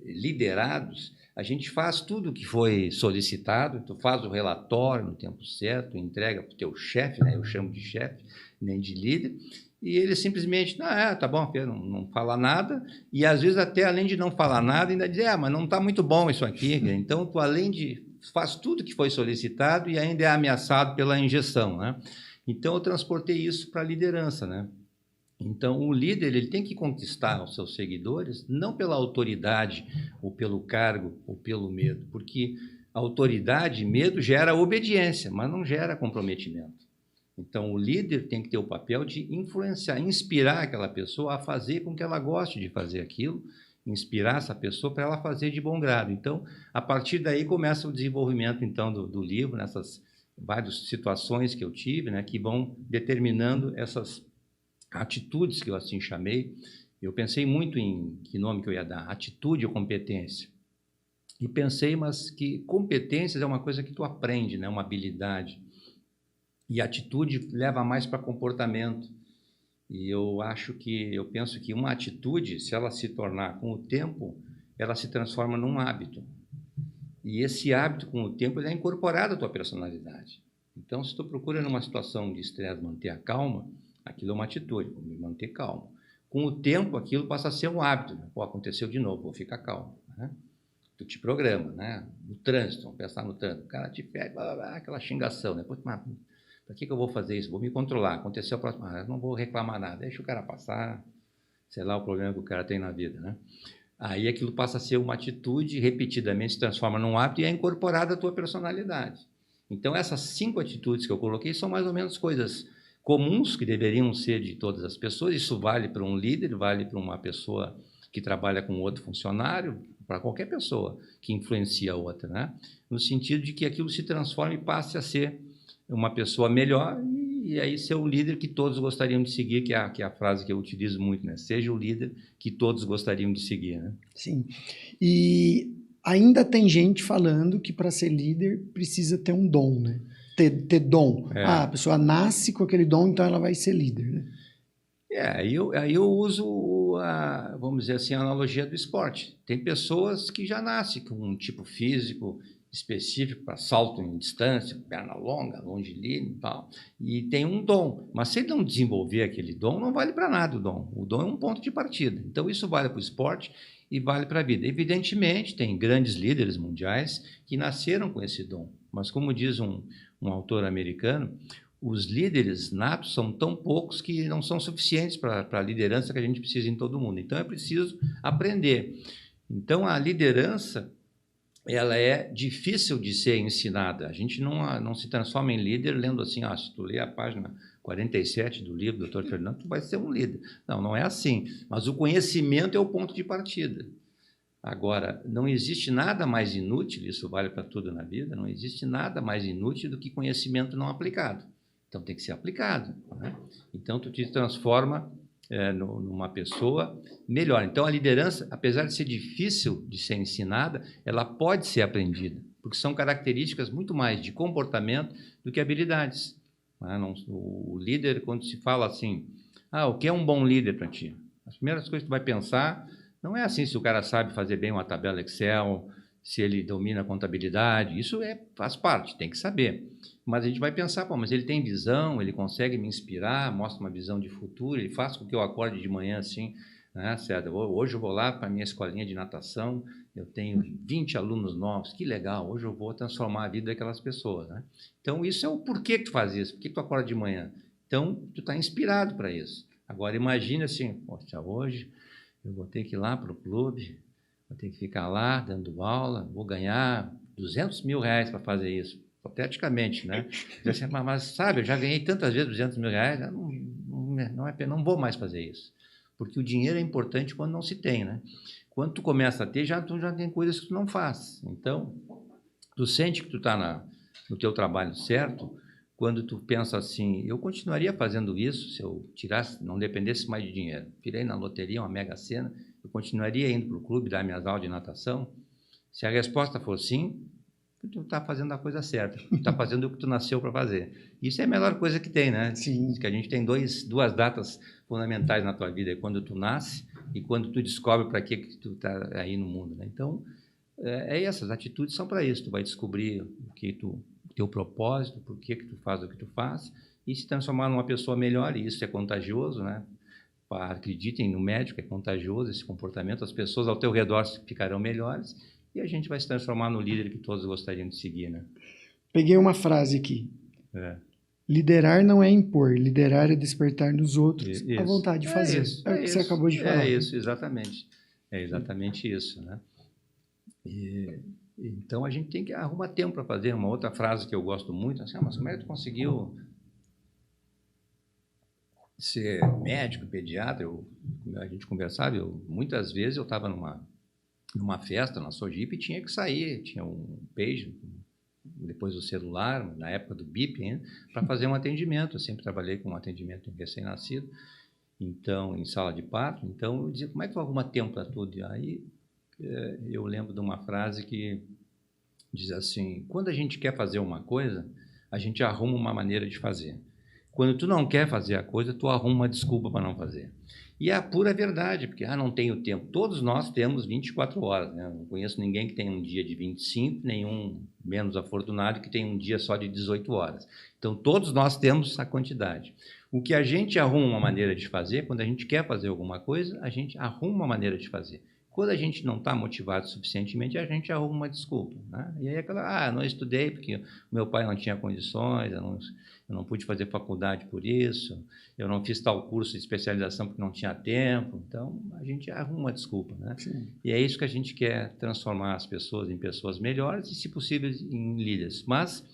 liderados, a gente faz tudo o que foi solicitado, tu faz o relatório no tempo certo, entrega para o teu chefe, né? Eu chamo de chefe, nem de líder, e ele simplesmente, tá bom, não fala nada, e às vezes até além de não falar nada, ainda diz, mas não está muito bom isso aqui. Então, tu além de, faz tudo que foi solicitado e ainda é ameaçado pela injeção, né? Então, eu transportei isso para a liderança, né? Então, o líder ele tem que conquistar os seus seguidores, não pela autoridade, ou pelo cargo, ou pelo medo, porque autoridade e medo gera obediência, mas não gera comprometimento. Então, o líder tem que ter o papel de influenciar, inspirar aquela pessoa a fazer com que ela goste de fazer aquilo, inspirar essa pessoa para ela fazer de bom grado. Então, a partir daí começa o desenvolvimento então do livro, nessas várias situações que eu tive, né, que vão determinando essas atitudes que eu assim chamei. Eu pensei muito em que nome que eu ia dar, atitude ou competência. E pensei, mas que competências é uma coisa que tu aprende, né, uma habilidade. E atitude leva mais para comportamento. E eu penso que uma atitude, se ela se tornar com o tempo, ela se transforma num hábito. E esse hábito, com o tempo, ele é incorporado à tua personalidade. Então, se tu procura numa situação de estresse manter a calma, aquilo é uma atitude, vou me manter calmo. Com o tempo, aquilo passa a ser um hábito. Né? Pô, aconteceu de novo, vou ficar calmo. Né? Tu te programa, né? No trânsito, vamos pensar no trânsito. O cara te pega, blá, blá, blá, aquela xingação, né? Para que eu vou fazer isso? Vou me controlar. Aconteceu a próxima, não vou reclamar nada. Deixa o cara passar, sei lá o problema que o cara tem na vida, né? Aí aquilo passa a ser uma atitude, repetidamente se transforma num hábito e é incorporada à tua personalidade. Então, essas 5 atitudes que eu coloquei são mais ou menos coisas comuns que deveriam ser de todas as pessoas. Isso vale para um líder, vale para uma pessoa que trabalha com outro funcionário, para qualquer pessoa que influencia a outra, né? No sentido de que aquilo se transforme e passe a ser uma pessoa melhor e aí ser o líder que todos gostariam de seguir, que é a frase que eu utilizo muito, né? Seja o líder que todos gostariam de seguir, né? Sim. E ainda tem gente falando que para ser líder precisa ter um dom, né? Ter dom. A pessoa nasce com aquele dom, então ela vai ser líder, né? Aí eu uso, vamos dizer assim, a analogia do esporte. Tem pessoas que já nascem com um tipo físico específico para salto em distância, perna longa, longilíneo e tal, e tem um dom. Mas se ele não desenvolver aquele dom, não vale para nada o dom. O dom é um ponto de partida. Então, isso vale para o esporte e vale para a vida. Evidentemente, tem grandes líderes mundiais que nasceram com esse dom. Mas, como diz um autor americano, os líderes natos são tão poucos que não são suficientes para a liderança que a gente precisa em todo mundo. Então, é preciso aprender. Então, a liderança ela é difícil de ser ensinada. A gente não se transforma em líder lendo assim, se tu ler a página 47 do livro do Dr. Fernando, tu vai ser um líder. Não é assim. Mas o conhecimento é o ponto de partida. Agora, não existe nada mais inútil, isso vale para tudo na vida, não existe nada mais inútil do que conhecimento não aplicado. Então, tem que ser aplicado. Né? Então, tu te transforma numa pessoa melhor. Então, a liderança, apesar de ser difícil de ser ensinada, ela pode ser aprendida, porque são características muito mais de comportamento do que habilidades. O líder, quando se fala assim, o que é um bom líder para ti? As primeiras coisas que tu vai pensar, não é assim se o cara sabe fazer bem uma tabela Excel, se ele domina a contabilidade, isso faz parte, tem que saber. Mas a gente vai pensar, mas ele tem visão, ele consegue me inspirar, mostra uma visão de futuro, ele faz com que eu acorde de manhã assim, né, certo? Hoje eu vou lá para a minha escolinha de natação, eu tenho 20 alunos novos, que legal, hoje eu vou transformar a vida daquelas pessoas, né? Então, isso é o porquê que tu faz isso, por que tu acorda de manhã? Então, tu está inspirado para isso. Agora, imagina assim, poxa, hoje eu vou ter que ir lá para o clube, vou ter que ficar lá dando aula, vou ganhar R$200 mil para fazer isso. Hipoteticamente, né? Mas sabe, eu já ganhei tantas vezes R$200 mil, não vou mais fazer isso. Porque o dinheiro é importante quando não se tem, né? Quando tu começa a ter, tu já tem coisas que tu não faz. Então, tu sente que tu está no teu trabalho certo, quando tu pensa assim, eu continuaria fazendo isso se eu não dependesse mais de dinheiro. Tirei na loteria uma mega sena, eu continuaria indo para o clube dar minhas aulas de natação? Se a resposta for sim, tu está fazendo a coisa certa, tu está fazendo o que tu nasceu para fazer. Isso é a melhor coisa que tem, né? Sim. Que a gente tem duas datas fundamentais na tua vida, é quando tu nasce e quando tu descobre para que tu está aí no mundo, né? Então, essas atitudes são para isso, tu vai descobrir o teu propósito, por que tu faz o que tu faz, e se transformar numa pessoa melhor, e isso é contagioso, né? Acreditem no médico, é contagioso esse comportamento, as pessoas ao teu redor ficarão melhores e a gente vai se transformar no líder que todos gostariam de seguir, né? Peguei uma frase aqui. Liderar não é impor, liderar é despertar nos outros a vontade de fazer. É o que você acabou de falar. É isso, exatamente. É exatamente isso, né? Então a gente tem que arrumar tempo para fazer. Uma outra frase que eu gosto muito, assim, mas como é que tu conseguiu ser médico, pediatra? A gente conversava, muitas vezes eu estava numa festa na Sojipa e tinha que sair, tinha um pager, depois do celular, na época do BIP, para fazer um atendimento. Eu sempre trabalhei com um atendimento em recém-nascido, então, em sala de parto. Então, eu dizia, como é que tu arruma tempo para tudo? E aí, eu lembro de uma frase que diz assim, quando a gente quer fazer uma coisa, a gente arruma uma maneira de fazer. Quando tu não quer fazer a coisa, tu arruma uma desculpa para não fazer. E é a pura verdade, porque não tenho tempo. Todos nós temos 24 horas, né? Eu não conheço ninguém que tenha um dia de 25, nenhum menos afortunado que tenha um dia só de 18 horas. Então, todos nós temos essa quantidade. O que a gente arruma uma maneira de fazer, quando a gente quer fazer alguma coisa, a gente arruma uma maneira de fazer. Quando a gente não está motivado suficientemente, a gente arruma uma desculpa, né? E aí aquela, não estudei porque meu pai não tinha condições, eu não pude fazer faculdade por isso, eu não fiz tal curso de especialização porque não tinha tempo. Então, a gente arruma uma desculpa, né? Sim. E é isso que a gente quer, transformar as pessoas em pessoas melhores e, se possível, em líderes. Mas,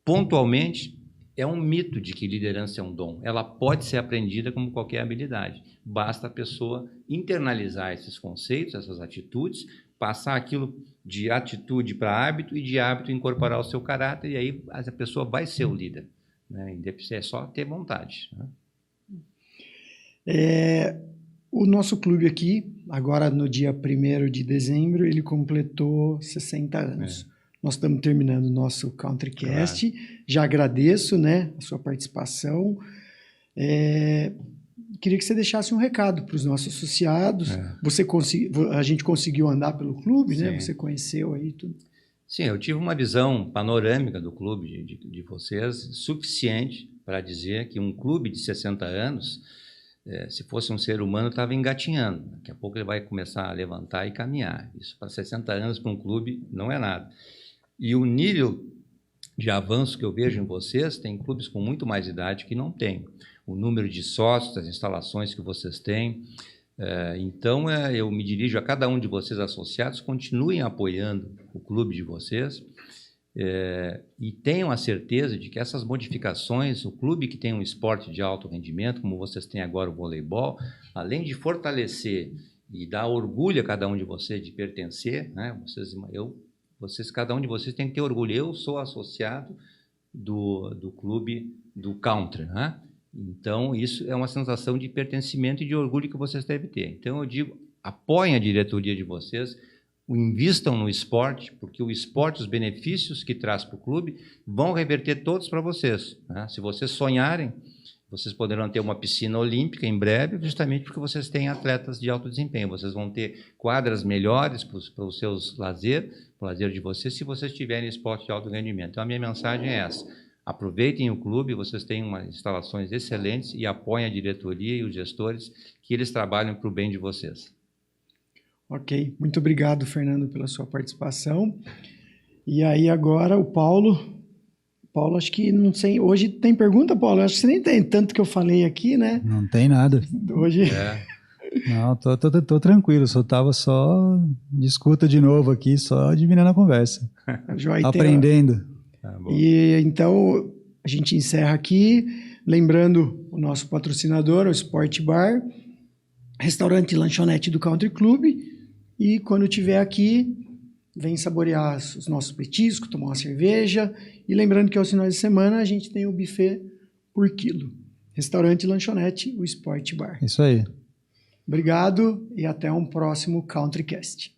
pontualmente, é um mito de que liderança é um dom. Ela pode ser aprendida como qualquer habilidade. Basta a pessoa internalizar esses conceitos, essas atitudes, passar aquilo de atitude para hábito e de hábito incorporar ao seu caráter, e aí a pessoa vai ser o líder, né? É só ter vontade, né? O nosso clube aqui, agora no dia 1º de dezembro, ele completou 60 anos. Nós estamos terminando o nosso CountryCast. Claro. Já agradeço, né, a sua participação. Queria que você deixasse um recado para os nossos associados. A gente conseguiu andar pelo clube, né? Você conheceu aí tudo. Sim, eu tive uma visão panorâmica do clube de vocês, suficiente para dizer que um clube de 60 anos, se fosse um ser humano, estava engatinhando. Daqui a pouco ele vai começar a levantar e caminhar. Isso para 60 anos para um clube não é nada. E o nível de avanço que eu vejo em vocês, tem clubes com muito mais idade que não tem. O número de sócios, as instalações que vocês têm. Então, eu me dirijo a cada um de vocês associados, continuem apoiando o clube de vocês e tenham a certeza de que essas modificações, o clube que tem um esporte de alto rendimento, como vocês têm agora o voleibol, além de fortalecer e dar orgulho a cada um de vocês de pertencer, né? Cada um de vocês tem que ter orgulho. Eu sou associado do clube do Country, né? Então, isso é uma sensação de pertencimento e de orgulho que vocês devem ter. Então, eu digo, apoiem a diretoria de vocês, invistam no esporte, porque o esporte, os benefícios que traz para o clube, vão reverter todos para vocês, né? Se vocês sonharem, vocês poderão ter uma piscina olímpica em breve, justamente porque vocês têm atletas de alto desempenho. Vocês vão ter quadras melhores para os seus lazer, para o lazer de vocês, se vocês tiverem esporte de alto rendimento. Então, a minha mensagem é essa. Aproveitem o clube, vocês têm instalações excelentes e apoiem a diretoria e os gestores, que eles trabalham para o bem de vocês. Ok. Muito obrigado, Fernando, pela sua participação. E aí, agora, o Paulo... Paulo, acho que não sei. Hoje tem pergunta, Paulo? Acho que você nem tem tanto que eu falei aqui, né? Não tem nada. Hoje. Não, tô tranquilo. Tava só de escuta de novo aqui, só adivinhando a conversa. Aprendendo. E então a gente encerra aqui, lembrando o nosso patrocinador, o Sport Bar, restaurante e lanchonete do Country Club. E quando estiver aqui, vem saborear os nossos petiscos, tomar uma cerveja. E lembrando que aos finais de semana a gente tem o buffet por quilo. Restaurante e lanchonete, o Sport Bar. Isso aí. Obrigado e até um próximo CountryCast.